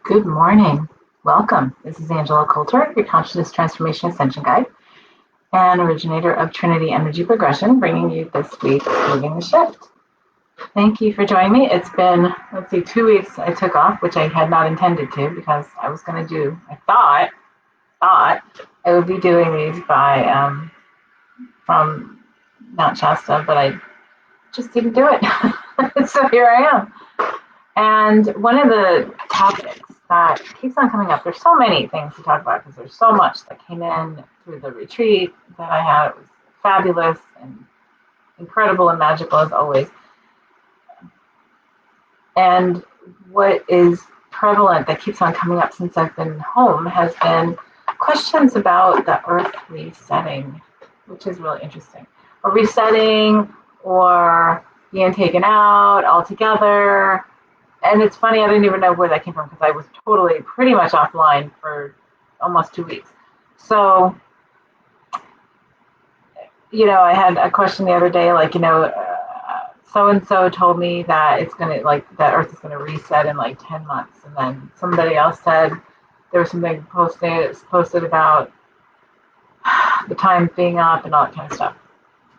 Good morning. Welcome. This is Angela Coulter, your Consciousness Transformation Ascension Guide and originator of Trinity Energy Progression, bringing you this week's Moving the Shift. Thank you for joining me. It's been, 2 weeks I took off, which I had not intended to because I was going to thought I would be doing these from Mount Shasta, but I just didn't do it. So here I am. And one of the topics that keeps on coming up, there's so many things to talk about because there's so much that came in through the retreat that I had. It was fabulous and incredible and magical as always. And what is prevalent that keeps on coming up since I've been home has been questions about the earth resetting, which is really interesting. Or resetting or being taken out altogether. And it's funny, I didn't even know where that came from because I was totally pretty much offline for almost 2 weeks. So, I had a question the other day, so-and-so told me that it's going to, that Earth is going to reset in 10 months. And then somebody else said there was something posted about the time being up and all that kind of stuff.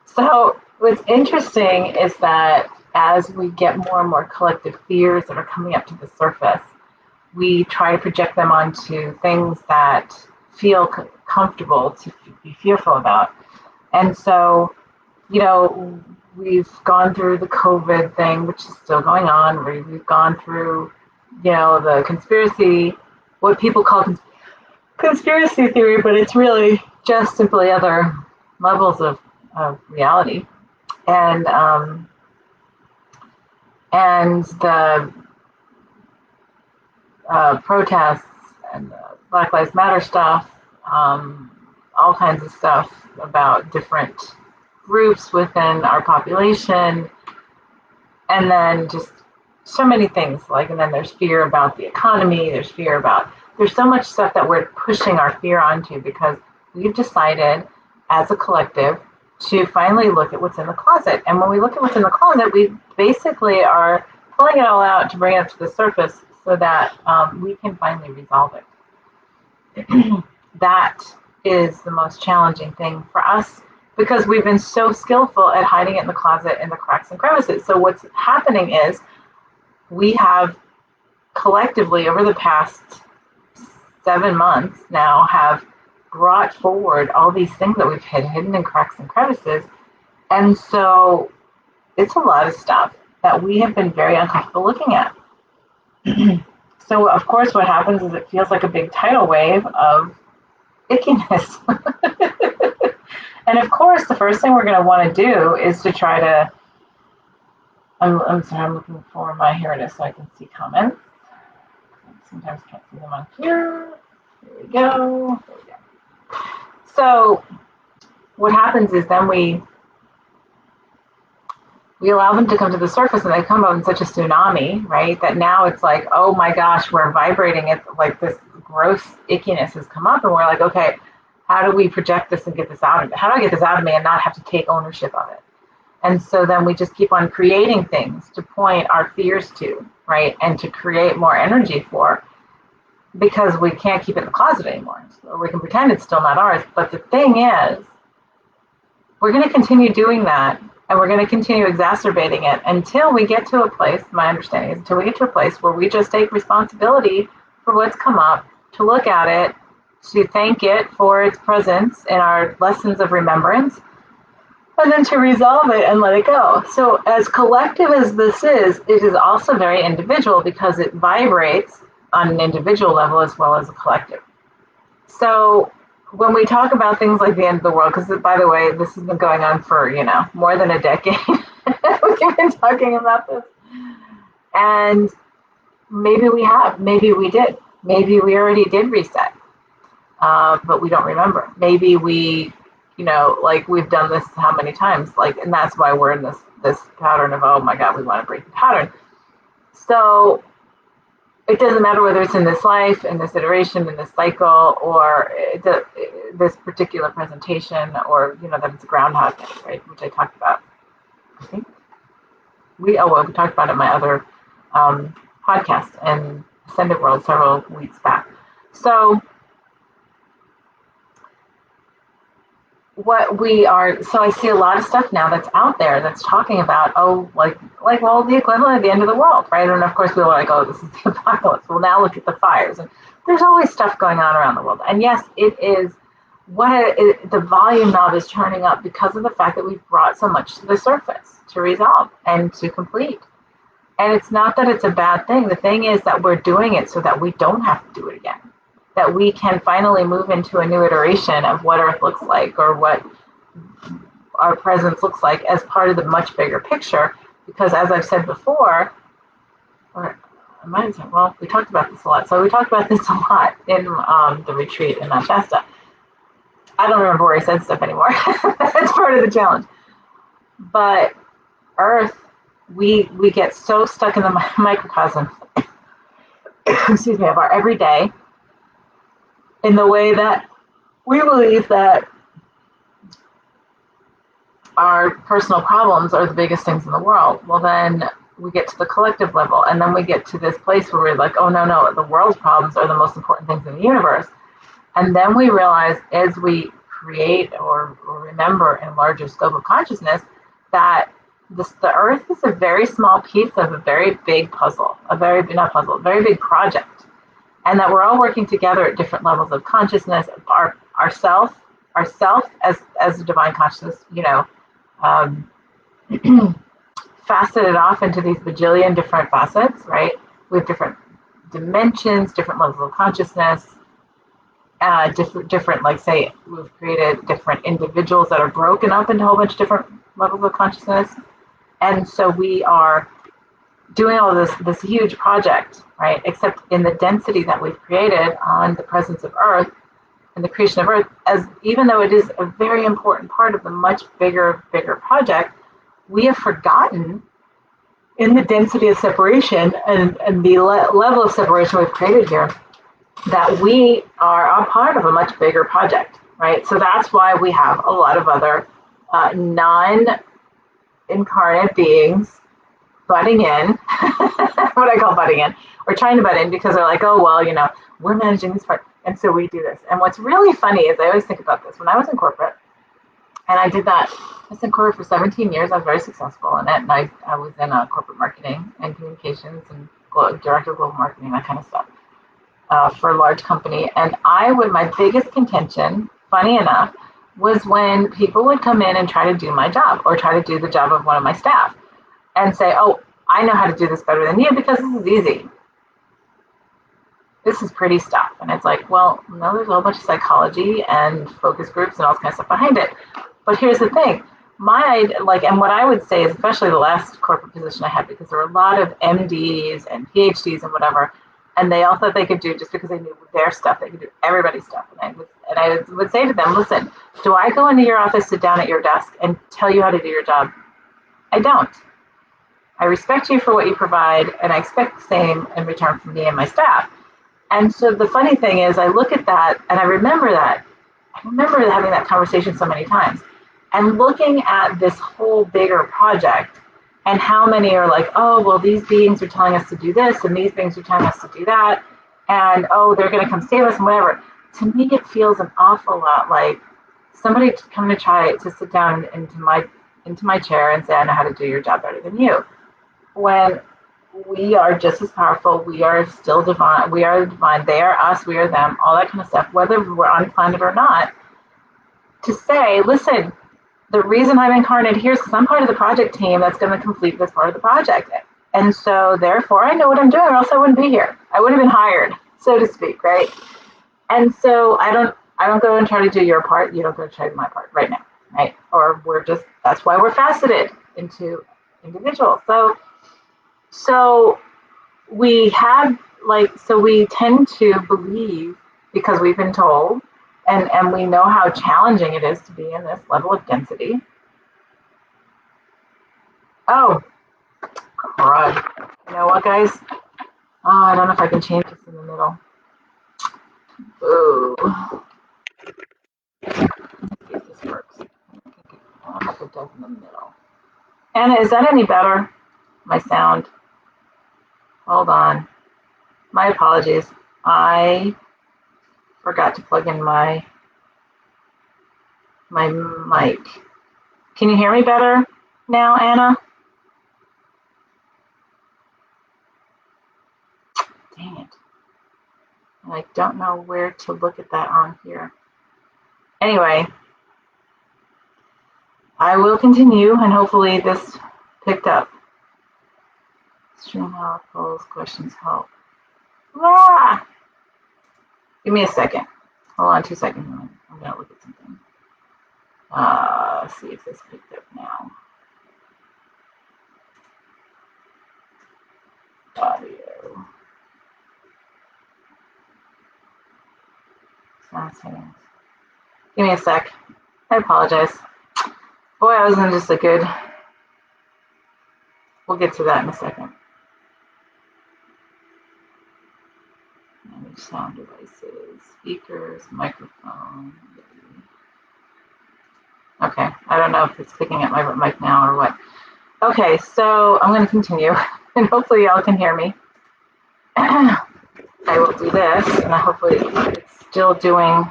So what's interesting is that as we get more and more collective fears that are coming up to the surface, we try to project them onto things that feel comfortable to be fearful about. And so, we've gone through the COVID thing, which is still going on. We've gone through, the conspiracy, what people call conspiracy theory, but it's really just simply other levels of reality. And the protests and the Black Lives Matter stuff, all kinds of stuff about different groups within our population, and then just so many things and then there's fear about the economy, there's so much stuff that we're pushing our fear onto because we've decided as a collective to finally look at what's in the closet. And when we look at what's in the closet, we basically are pulling it all out to bring it up to the surface so that we can finally resolve it. That is the most challenging thing for us because we've been so skillful at hiding it in the closet in the cracks and crevices. So what's happening is we have collectively over the past 7 months now have brought forward all these things that we've hidden in cracks and crevices. And so it's a lot of stuff that we have been very uncomfortable looking at. So of course what happens is it feels like a big tidal wave of ickiness. And of course the first thing we're going to want to do is to try to, I'm sorry, I'm looking for here it is so I can see comments. Sometimes can't see them on here. There we go. So what happens is then we allow them to come to the surface and they come up in such a tsunami, right? That now it's like, oh my gosh, we're vibrating. It's like this gross ickiness has come up and we're like, okay, how do we project this and get this out of it? How do I get this out of me and not have to take ownership of it? And so then we just keep on creating things to point our fears to, right? And to create more energy for, because we can't keep it in the closet anymore. So we can pretend it's still not ours. But the thing is, we're going to continue doing that and we're going to continue exacerbating it until we get to a place, my understanding is until we get to a place where we just take responsibility for what's come up, to look at it, to thank it for its presence in our lessons of remembrance, and then to resolve it and let it go. So as collective as this is, it is also very individual because it vibrates on an individual level as well as a collective. So when we talk about things like the end of the world, because by the way, this has been going on for, more than a decade. We've been talking about this. And maybe we have, maybe we did, maybe we already did reset, but we don't remember. Maybe we, we've done this how many times, and that's why we're in this pattern of, oh my God, we want to break the pattern. So it doesn't matter whether it's in this life, in this iteration, in this cycle, or this particular presentation, or that it's a groundhog day, right? Which I talked about. I think we talked about it in my other podcast, and ascended world several weeks back. So so I see a lot of stuff now that's out there that's talking about, oh, well, the equivalent of the end of the world, right? And of course people are like, oh, this is the apocalypse. Well, now look at the fires. And there's always stuff going on around the world. And yes, it is the volume knob is turning up because of the fact that we've brought so much to the surface to resolve and to complete. And it's not that it's a bad thing. The thing is that we're doing it so that we don't have to do it again. That we can finally move into a new iteration of what Earth looks like, or what our presence looks like, as part of the much bigger picture. Because as I've said before, or I might have said, well, we talked about this a lot. So we talked about this a lot in the retreat in Mount Shasta. I don't remember where I said stuff anymore. That's part of the challenge. But Earth, we get so stuck in the microcosm, excuse me, of our everyday, in the way that we believe that our personal problems are the biggest things in the world. Well, then we get to the collective level, and then we get to this place where we're like, oh, no, the world's problems are the most important things in the universe. And then we realize, as we create or remember in larger scope of consciousness, that the Earth is a very small piece of a very big puzzle, a very big project. And that we're all working together at different levels of consciousness, ourself as a divine consciousness, faceted off into these bajillion different facets, right? With different dimensions, different levels of consciousness, different, like, say, we've created different individuals that are broken up into a whole bunch of different levels of consciousness. And so we are doing all this huge project, right? Except in the density that we've created on the presence of Earth and the creation of Earth, as even though it is a very important part of the much bigger project, we have forgotten, in the density of separation and the level of separation we've created here, that we are a part of a much bigger project, right? So that's why we have a lot of other non-incarnate beings butting in, what I call butting in, or trying to butt in, because they're like, oh, well, we're managing this part, and so we do this. And what's really funny is, I always think about this, when I was in corporate, and I did that, I was in corporate for 17 years, I was very successful in it, and I was in corporate marketing and communications and director of global marketing, that kind of stuff, for a large company. And my biggest contention, funny enough, was when people would come in and try to do my job, or try to do the job of one of my staff, and say, oh, I know how to do this better than you because this is easy. This is pretty stuff. And it's like, well, no, there's a whole bunch of psychology and focus groups and all this kind of stuff behind it. But here's the thing. And what I would say is, especially the last corporate position I had, because there were a lot of MDs and PhDs and whatever, and they all thought they could do, just because they knew their stuff, they could do everybody's stuff. And I would say to them, listen, do I go into your office, sit down at your desk, and tell you how to do your job? I don't. I respect you for what you provide, and I expect the same in return from me and my staff. And so the funny thing is, I look at that, and I remember that. I remember having that conversation so many times, and looking at this whole bigger project, and how many are like, oh, well, these beings are telling us to do this, and these beings are telling us to do that, and oh, they're going to come save us and whatever. To me, it feels an awful lot like somebody coming to try to sit down into my chair and say, I know how to do your job better than you. When we are just as powerful, we are still divine, we are divine, they are us, we are them, all that kind of stuff, whether we're on the planet or not, to say, listen, the reason I'm incarnate here is because I'm part of the project team that's going to complete this part of the project. And so therefore I know what I'm doing, or else I wouldn't be here. I would have been hired, so to speak, right? And so I don't go and try to do your part, you don't go try to do my part right now, right? Or that's why we're faceted into individuals. So we tend to believe, because we've been told, and we know how challenging it is to be in this level of density. Oh, crud. You know what, guys? Oh, I don't know if I can change this in the middle. Ooh. Let's see if this works. I don't know if it does in the middle. Anna, is that any better? My sound. Hold on. My apologies. I forgot to plug in my mic. Can you hear me better now, Anna? Dang it. And I don't know where to look at that on here. Anyway, I will continue and hopefully this picked up. Stream help, polls, questions help. Ah! Give me a second. Hold on 2 seconds. I'm going to look at something. See if this picked up now. Audio. Sound settings. Give me a sec. I apologize. Boy, I wasn't just a good. We'll get to that in a second. Manage sound devices, speakers, microphone. Okay, I don't know if it's picking up my mic now or what. Okay, so I'm going to continue, and hopefully y'all can hear me. I will do this, and hopefully it's still doing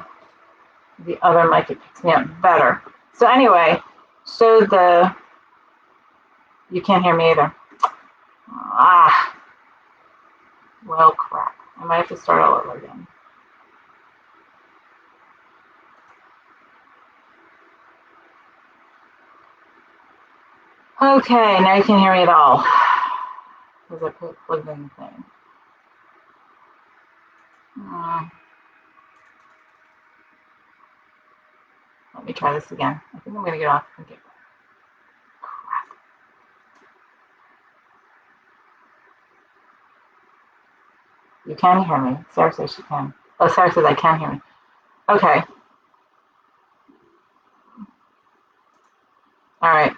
the other mic. It picks me up better. So anyway, you can't hear me either. Well, crap. I might have to start all over again. Okay, now you can hear me at all. Because I plugged in the thing. Let me try this again. I think I'm going to get off. Okay. Crap. You can hear me. Sarah says she can. Oh, Sarah says I can hear me. Okay. All right.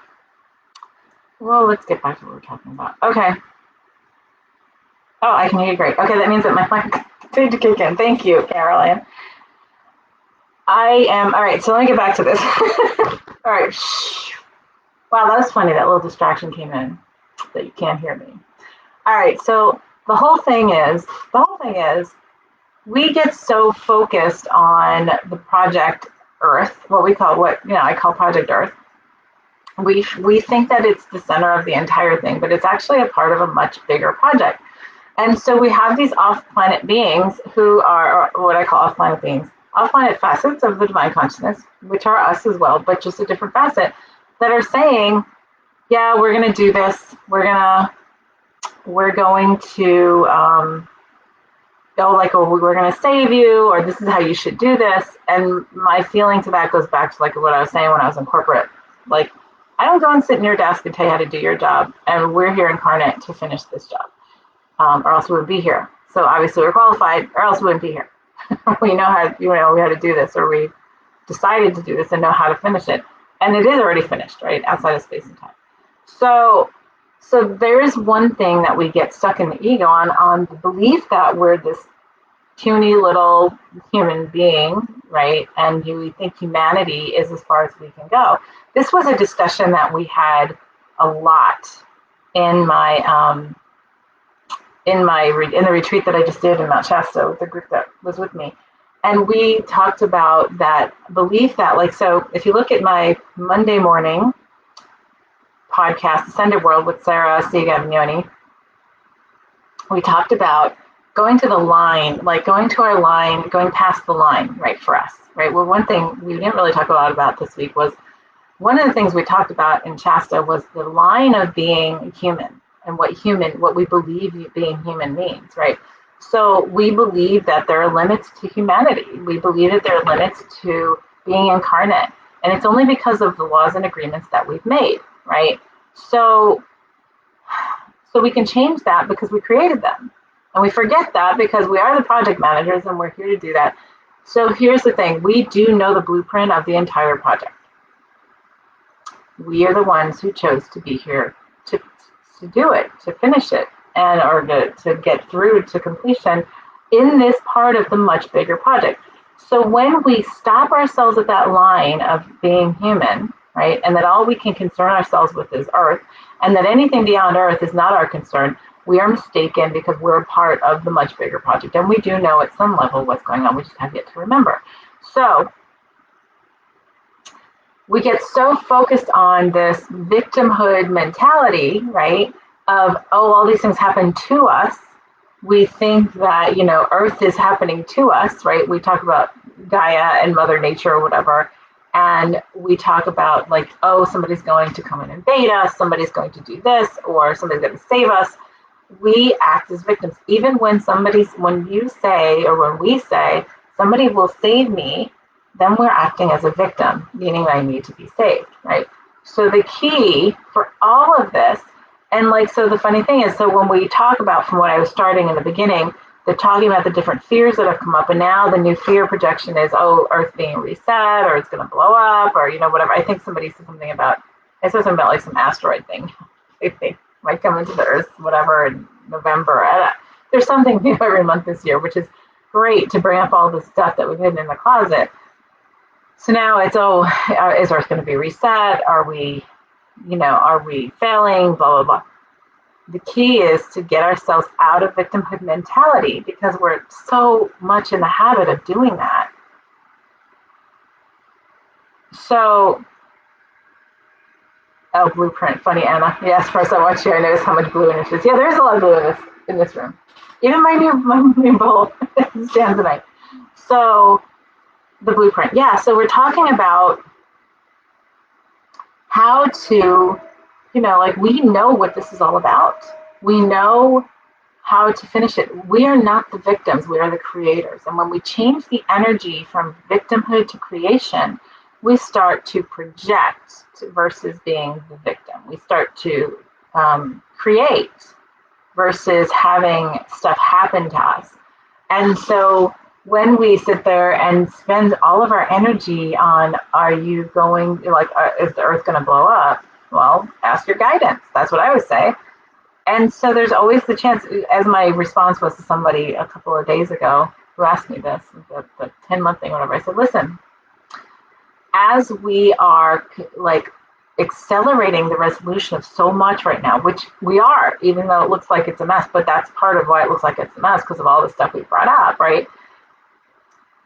Well, let's get back to what we're talking about. Okay. Oh, I can hear you great. Okay, that means that my mic continued to kick in. Thank you, Caroline. All right, so let me get back to this. All right. Wow, that was funny. That little distraction came in that you can't hear me. All right, so the whole thing is, we get so focused on the Project Earth, I call Project Earth. We think that it's the center of the entire thing, but it's actually a part of a much bigger project. And so we have these off-planet beings who are, or what I call off-planet beings, off-planet facets of the divine consciousness, which are us as well, but just a different facet, that are saying, yeah, we're going to do this. We're going to we're going to save you, or this is how you should do this. And my feeling to that goes back to like what I was saying when I was in corporate. Like, I don't go and sit in your desk and tell you how to do your job. And we're here incarnate to finish this job. Or else we wouldn't be here. So obviously we're qualified, or else we wouldn't be here. We know how to do this, or we decided to do this and know how to finish it. And it is already finished, right? Outside of space and time. So there is one thing that we get stuck in the ego on the belief that we're this puny little human being, right? And we think humanity is as far as we can go. This was a discussion that we had a lot in the retreat that I just did in Mount Shasta with the group that was with me. And we talked about that belief that, like, so if you look at my Monday morning podcast, Ascended World with Sarah Sigavignoni, we talked about going to the line, like going to our line, going past the line, right, for us, right? Well, one thing we didn't really talk a lot about this week was, one of the things we talked about in Shasta was the line of being human and what we believe being human means, right? So we believe that there are limits to humanity. We believe that there are limits to being incarnate. And it's only because of the laws and agreements that we've made, right? So we can change that because we created them. And we forget that because we are the project managers and we're here to do that. So here's the thing. We do know the blueprint of the entire project. We are the ones who chose to be here to do it, to finish it, or to get through to completion in this part of the much bigger project. So when we stop ourselves at that line of being human, right, and that all we can concern ourselves with is Earth, and that anything beyond Earth is not our concern, we are mistaken because we're a part of the much bigger project. And we do know at some level what's going on. We just have yet to remember. So we get so focused on this victimhood mentality, right? Of, oh, all these things happen to us. We think that, Earth is happening to us, right? We talk about Gaia and Mother Nature or whatever. And we talk about like, oh, somebody's going to come and invade us, somebody's going to do this, or somebody's going to save us. We act as victims. Even when you say, or when we say, somebody will save me, then we're acting as a victim, meaning I need to be saved, right? So the key for all of this, and so the funny thing is, so when we talk about, from what I was starting in the beginning, the talking about the different fears that have come up, and now the new fear projection is, oh, Earth being reset, or it's going to blow up, or whatever. I think somebody said something about, I said something about like some asteroid thing. I think might come into the Earth, whatever, in November. There's something new every month this year, which is great to bring up all the stuff that we've hidden in the closet. So now it's, oh, is Earth going to be reset? Are we failing? Blah, blah, blah. The key is to get ourselves out of victimhood mentality, because we're so much in the habit of doing that. So, oh, blueprint, funny, Anna. Yes, first I watched you, I noticed how much blue in it is. Yeah, there's a lot of blue in this room. Even my new bowl stands tonight. So, the blueprint. Yeah, so we're talking about how to, we know what this is all about. We know how to finish it. We are not the victims, we are the creators. And when we change the energy from victimhood to creation, we start to project versus being the victim. We start to create versus having stuff happen to us. And so when we sit there and spend all of our energy on, are you going, is the Earth going to blow up? Well, ask your guidance. That's what I would say. And so there's always the chance, as my response was to somebody a couple of days ago who asked me this, the 10-month thing, whatever, I said, listen, as we are accelerating the resolution of so much right now, which we are, even though it looks like it's a mess, but that's part of why it looks like it's a mess, because of all the stuff we brought up, right?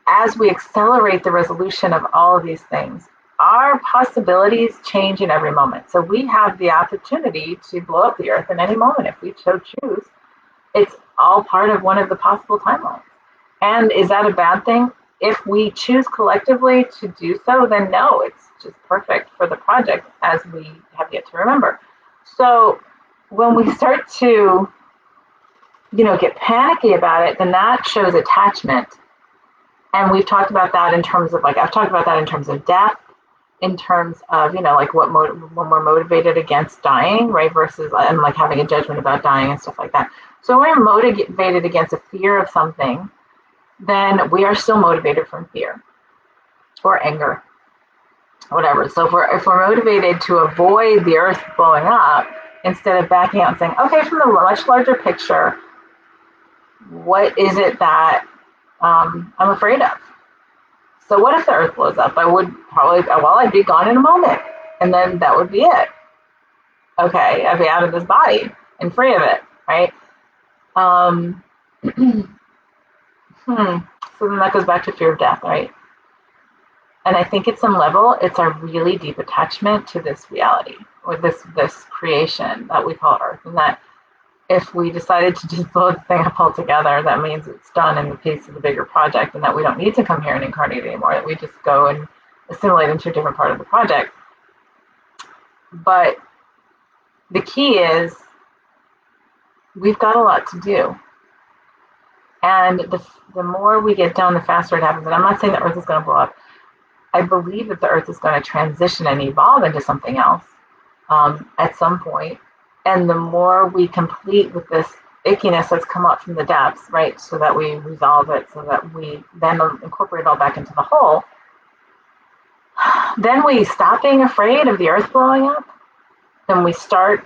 As we accelerate the resolution of all of these things, our possibilities change in every moment. So we have the opportunity to blow up the Earth in any moment if we so choose. It's all part of one of the possible timelines. And is that a bad thing? If we choose collectively to do so, then no, it's just perfect for the project, as we have yet to remember. So when we start to, get panicky about it, then that shows attachment. And we've talked about that in terms of, I've talked about that in terms of death, in terms of, when we're motivated against dying, right, versus, and having a judgment about dying and stuff like that. So when we're motivated against a fear of something, then we are still motivated from fear or anger, whatever. So if we're motivated to avoid the Earth blowing up, instead of backing out and saying, okay, from the much larger picture, what is it that I'm afraid of? So what if the Earth blows up? I would probably, I'd be gone in a moment, and then that would be it. Okay, I'd be out of this body and free of it, right? So then that goes back to fear of death, right? And I think at some level, it's our really deep attachment to this reality, or this creation that we call Earth. And that if we decided to just blow the thing up altogether, that means it's done in the piece of the bigger project, and that we don't need to come here and incarnate anymore, that we just go and assimilate into a different part of the project. But the key is, we've got a lot to do. And the more we get done, the faster it happens. And I'm not saying the Earth is going to blow up. I believe that the Earth is going to transition and evolve into something else at some point. And the more we complete with this ickiness that's come up from the depths, right, so that we resolve it, so that we then incorporate it all back into the whole, then we stop being afraid of the Earth blowing up, then we start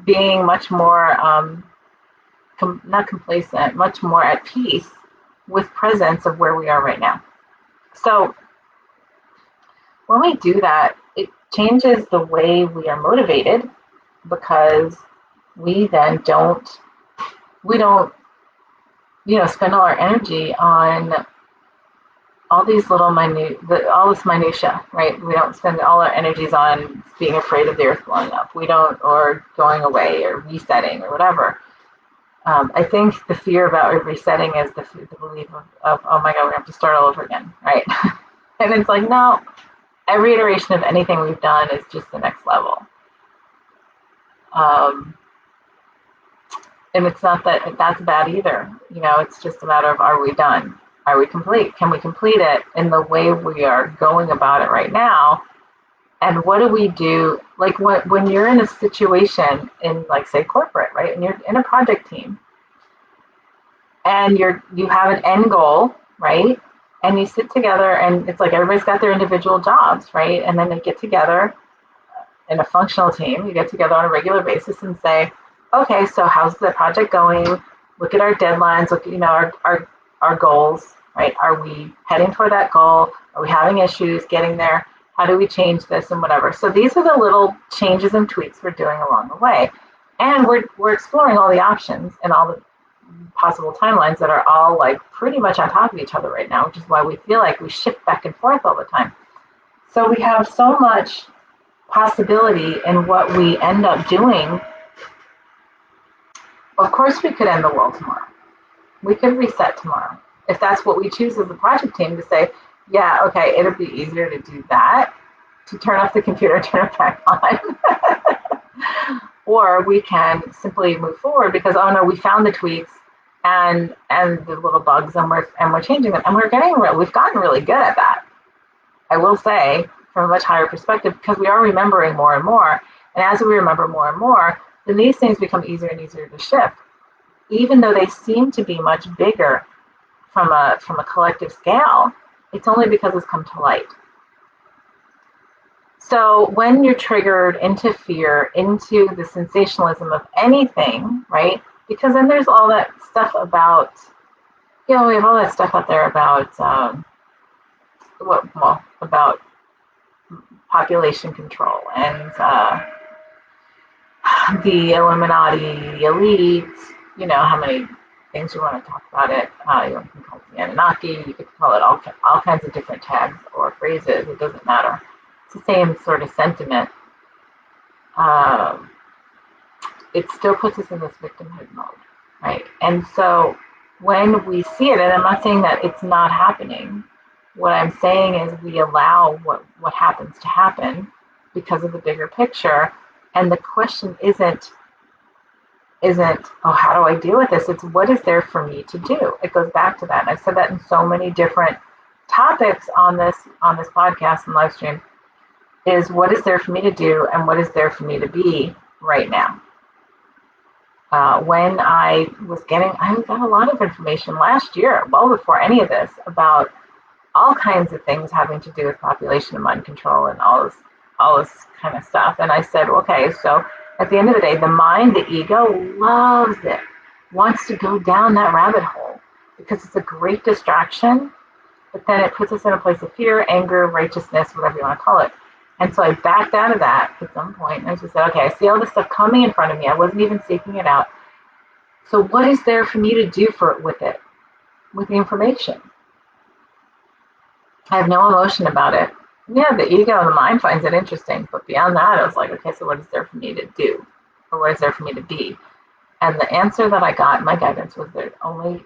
being much more, not complacent, much more at peace with presence of where we are right now. So when we do that, it changes the way we are motivated, because we then don't we don't, spend all our energy on all these little all this minutia, right? We don't spend all our energies on being afraid of the earth blowing up. We don't, or going away or resetting or whatever. I think the fear about resetting is the belief of, oh my God, we have to start all over again, right? And it's like, no, every iteration of anything we've done is just the next level. And it's not that that's bad either. It's just a matter of, are we done? Are we complete? Can we complete it in the way we are going about it right now? And what do we do? Like when you're in a situation in, like, say, corporate, right? And you're in a project team and you have an end goal, right? And you sit together and it's like everybody's got their individual jobs, right? And then they get together in a functional team. You get together on a regular basis and say, okay, so how's the project going? Look at our deadlines, look at, our goals, right? Are we heading for that goal? Are we having issues getting there? How do we change this and whatever? So these are the little changes and tweaks we're doing along the way. And we're exploring all the options and all the possible timelines that are all, like, pretty much on top of each other right now, which is why we feel like we shift back and forth all the time. So we have so much possibility in what we end up doing. Of course, we could end the world tomorrow. We could reset tomorrow. If that's what we choose as a project team, to say, yeah, okay, it'll be easier to do that, to turn off the computer, turn it back on. Or we can simply move forward because, oh no, we found the tweaks and the little bugs, and we're changing them, and we've gotten really good at that. I will say, from a much higher perspective, because we are remembering more and more. And as we remember more and more, then these things become easier and easier to shift, even though they seem to be much bigger from a collective scale. It's only because it's come to light. So when you're triggered into fear, into the sensationalism of anything, right? Because then there's all that stuff about, we have all that stuff out there about, about population control and the Illuminati, the elite, how many things you want to talk about it. You can call it the Anunnaki, you could call it all kinds of different tags or phrases, it doesn't matter. It's the same sort of sentiment. It still puts us in this victimhood mode, right? And so when we see it, and I'm not saying that it's not happening, what I'm saying is we allow what happens to happen because of the bigger picture. And the question isn't, oh, how do I deal with this? It's, what is there for me to do? It goes back to that. And I've said that in so many different topics on this podcast and live stream, is what is there for me to do and what is there for me to be right now? When I got a lot of information last year, well before any of this, about all kinds of things having to do with population and mind control and all this kind of stuff. And I said, okay, so at the end of the day, the mind, the ego, loves it, wants to go down that rabbit hole because it's a great distraction, but then it puts us in a place of fear, anger, righteousness, whatever you want to call it. And so I backed out of that at some point, and I just said, okay, I see all this stuff coming in front of me. I wasn't even seeking it out. So what is there for me to do with the information? I have no emotion about it. Yeah, the ego and the mind finds it interesting, but beyond that, I was like, okay, so what is there for me to do? Or what is there for me to be? And the answer that I got in my guidance was there's only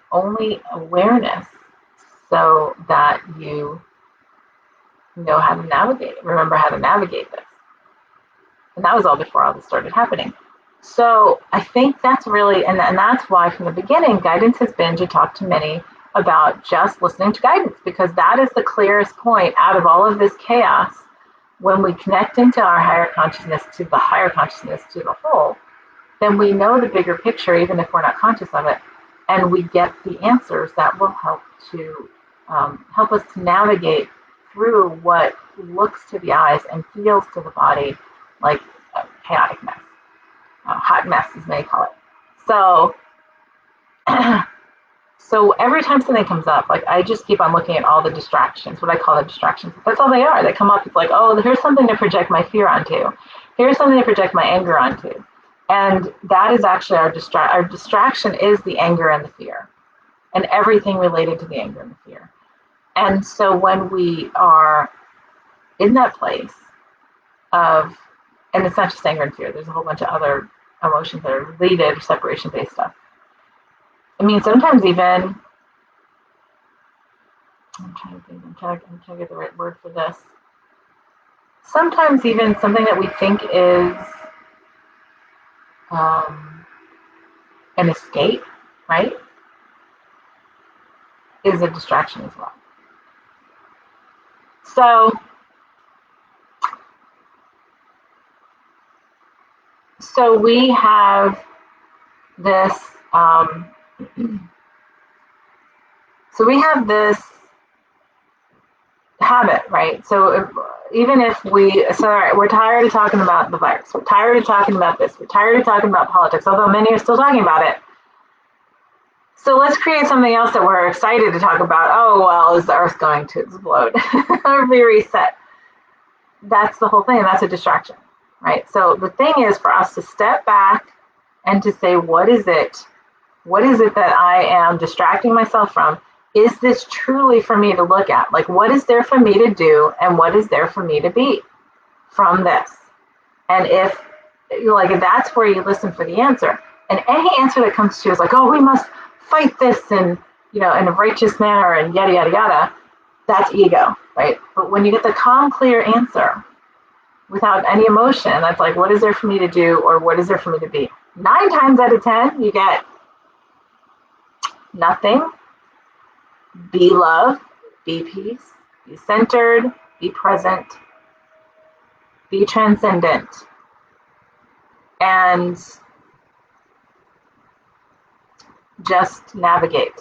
awareness, so that you know how to navigate it, remember how to navigate this. And that was all before all this started happening. So I think that's really, and that's why from the beginning, guidance has been to talk to many about just listening to guidance, because that is the clearest point out of all of this chaos. When we connect into our higher consciousness, to the higher consciousness, to the whole, then we know the bigger picture, even if we're not conscious of it, and we get the answers that will help us to navigate through what looks to the eyes and feels to the body like a chaotic mess, a hot mess, as they call it. So every time something comes up, like, I just keep on looking at all the distractions, what I call the distractions. That's all they are. They come up, it's like, oh, here's something to project my fear onto. Here's something to project my anger onto. And that is actually our distraction is the anger and the fear, and everything related to the anger and the fear. And so when we are in that place of, and it's not just anger and fear, there's a whole bunch of other emotions that are related, separation based stuff. I mean, sometimes even, I'm trying to get the right word for this. Sometimes even something that we think is an escape, right, is a distraction as well. So we have this, so we have this habit, right? So even if all right, we're tired of talking about the virus, we're tired of talking about this, we're tired of talking about politics, although many are still talking about it. So let's create something else that we're excited to talk about. Oh, well, is the earth going to explode or be reset? That's the whole thing, and that's a distraction, right? So the thing is for us to step back and to say, what is it? What is it that I am distracting myself from? Is this truly for me to look at? Like, what is there for me to do, and what is there for me to be from this? And if that's where you listen for the answer. And any answer that comes to you is like, oh, we must fight this in in a righteous manner and yada yada yada. That's ego, right? But when you get the calm, clear answer without any emotion, that's like, what is there for me to do, or what is there for me to be? 9 times out of 10, you get nothing. Be love, be peace, be centered, be present, be transcendent. And just navigate.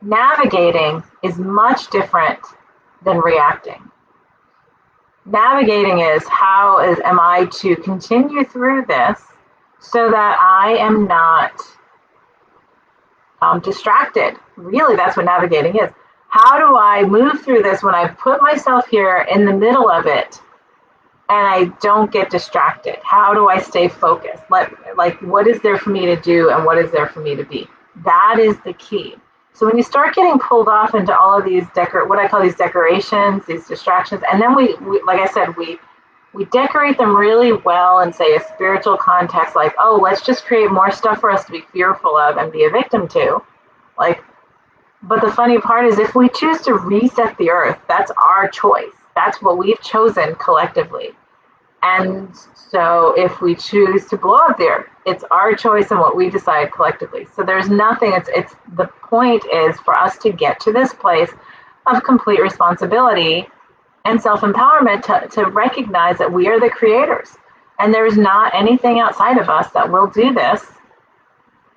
Navigating is much different than reacting. Navigating is am I to continue through this so that I am not distracted. Really, that's what navigating is. How do I move through this when I put myself here in the middle of it and I don't get distracted? How do I stay focused? Like what is there for me to do, and what is there for me to be? That is the key. So when you start getting pulled off into all of these what I call these decorations, these distractions, and then we like I said, we decorate them really well in, say, a spiritual context, like, oh, let's just create more stuff for us to be fearful of and be a victim to. But the funny part is, if we choose to reset the earth, that's our choice. That's what we've chosen collectively. And so if we choose to blow up the earth, it's our choice and what we decide collectively. So there's nothing, it's the point is for us to get to this place of complete responsibility and self-empowerment to recognize that we are the creators, and there's not anything outside of us that will do this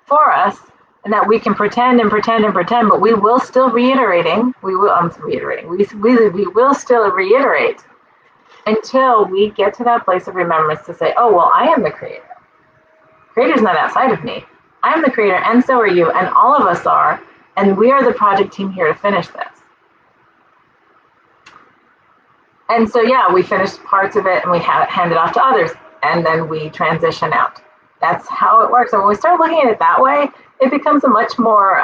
for us, and that we can pretend, but we will still we will still reiterate until we get to that place of remembrance to say, oh, well, I am the creator. Creator's not outside of me. I am the creator, and so are you, and all of us are, and we are the project team here to finish this. And so, yeah, we finish parts of it and we hand it off to others, and then we transition out. That's how it works. And when we start looking at it that way, it becomes a much more,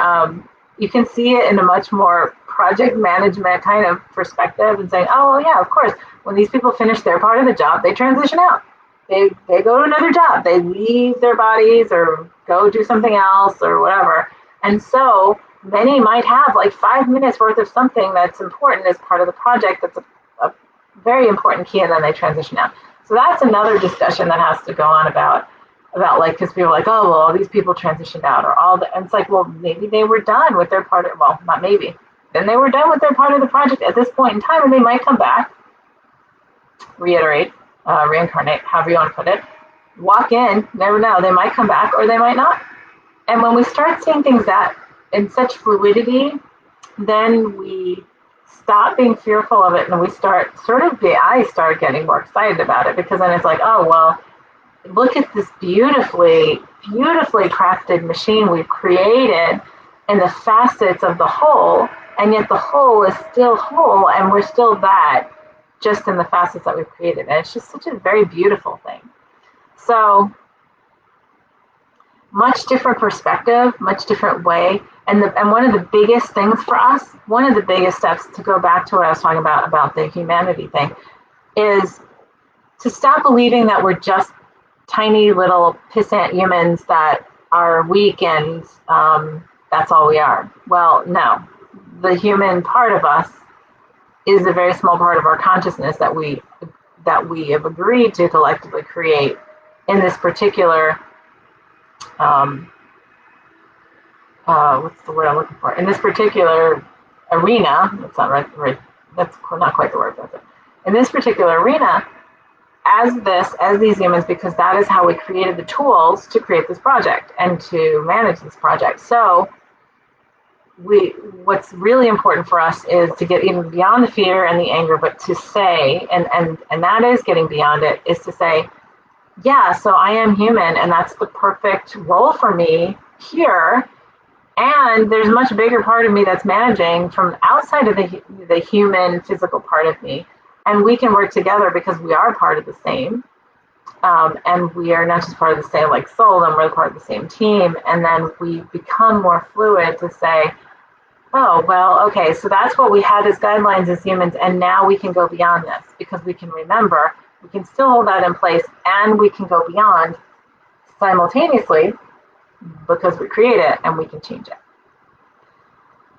you can see it in a much more project management kind of perspective, and saying, oh, well, yeah, of course, when these people finish their part of the job, they transition out. They go to another job. They leave their bodies or go do something else or whatever. And so many might have like 5 minutes worth of something that's important as part of the project, that's a very important key, and then they transition out. So that's another discussion that has to go on about like, because people are like, oh, well, all these people transitioned out, or all the, and it's like, well, maybe they were done with their part of, well, not maybe, then they were done with their part of the project at this point in time, and they might come back, reiterate, reincarnate, however you want to put it, walk in, never know, they might come back or they might not. And when we start seeing things that in such fluidity, then we stop being fearful of it, and we start I start getting more excited about it, because then it's like, oh, well, look at this beautifully crafted machine we've created and the facets of the whole, and yet the whole is still whole, and we're still that, just in the facets that we've created. And it's just such a very beautiful thing. So much different perspective, much different way. And one of the biggest things for us, one of the biggest steps, to go back to what I was talking about the humanity thing, is to stop believing that we're just tiny little pissant humans that are weak and that's all we are. Well, no. The human part of us is a very small part of our consciousness that we have agreed to collectively create in this particular what's the word I'm looking for? In this particular arena, that's not right. That's not quite the word. That's it. In this particular arena, as these humans, because that is how we created the tools to create this project and to manage this project. So what's really important for us is to get even beyond the fear and the anger, but to say, and that is getting beyond it, is to say, yeah, so I am human, and that's the perfect role for me here. And there's a much bigger part of me that's managing from outside of the human physical part of me. And we can work together because we are part of the same. And we are not just part of the same like soul, and we're part of the same team. And then we become more fluid to say, oh, well, okay, so that's what we had as guidelines as humans. And now we can go beyond this because we can remember, we can still hold that in place, and we can go beyond simultaneously because we create it and we can change it.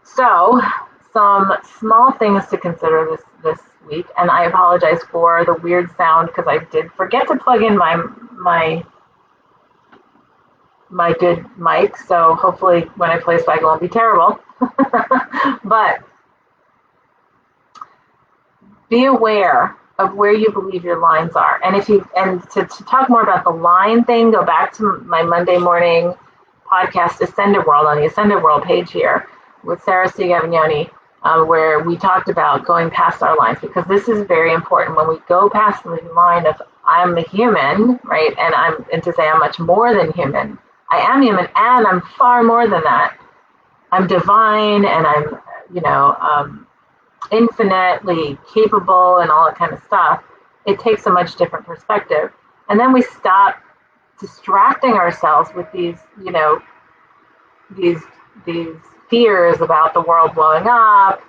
So some small things to consider this week, and I apologize for the weird sound because I did forget to plug in my good mic, so hopefully when I play Swag it won't be terrible. But be aware of where you believe your lines are. And to talk more about the line thing, go back to my Monday morning podcast, Ascended World, on the Ascended World page here with Sarah C. Gavignoni, where we talked about going past our lines, because this is very important. When we go past the line of I'm a human, right, and to say I'm much more than human. I am human, and I'm far more than that. I'm divine, and I'm, infinitely capable, and all that kind of stuff. It takes a much different perspective, and then we stop distracting ourselves with these fears about the world blowing up,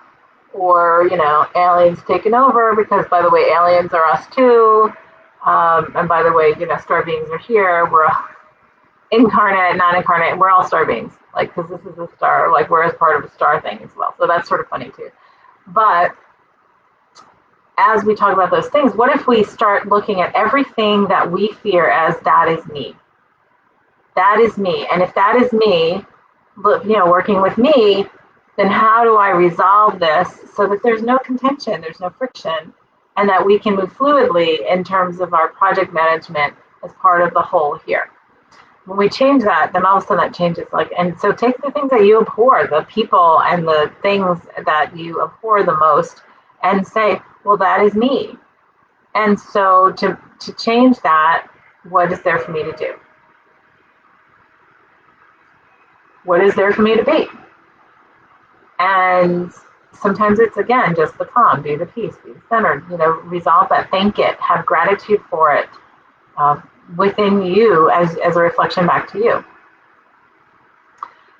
or aliens taking over, because by the way, aliens are us too, and by the way, star beings are here. We're incarnate, non-incarnate, we're all star beings, like, because this is a star, like we're as part of a star thing as well, so that's sort of funny too. But as we talk about those things, what if we start looking at everything that we fear as that is me? That is me. And if that is me, working with me, then how do I resolve this so that there's no contention, there's no friction, and that we can move fluidly in terms of our project management as part of the whole here? When we change that, then all of a sudden that changes. And so take the things that you abhor, the people and the things that you abhor the most, and say, well, that is me. And so to change that, what is there for me to do? What is there for me to be? And sometimes it's, again, just the calm, be the peace, be the centered, resolve that, thank it, have gratitude for it within you as a reflection back to you.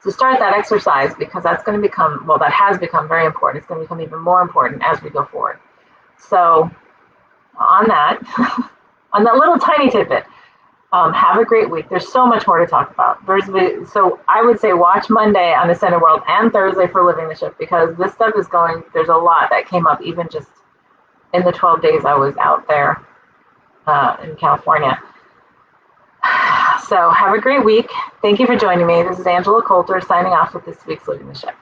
So start that exercise, because that's going to become, well, that has become very important. It's going to become even more important as we go forward. So on that, on that little tiny tidbit, have a great week. There's so much more to talk about. So I would say watch Monday on Ascended World and Thursday for Living the Shift, because this stuff is going, there's a lot that came up even just in the 12 days I was out there in California. So have a great week. Thank you for joining me. This is Angela Coulter signing off with this week's Living the Shift.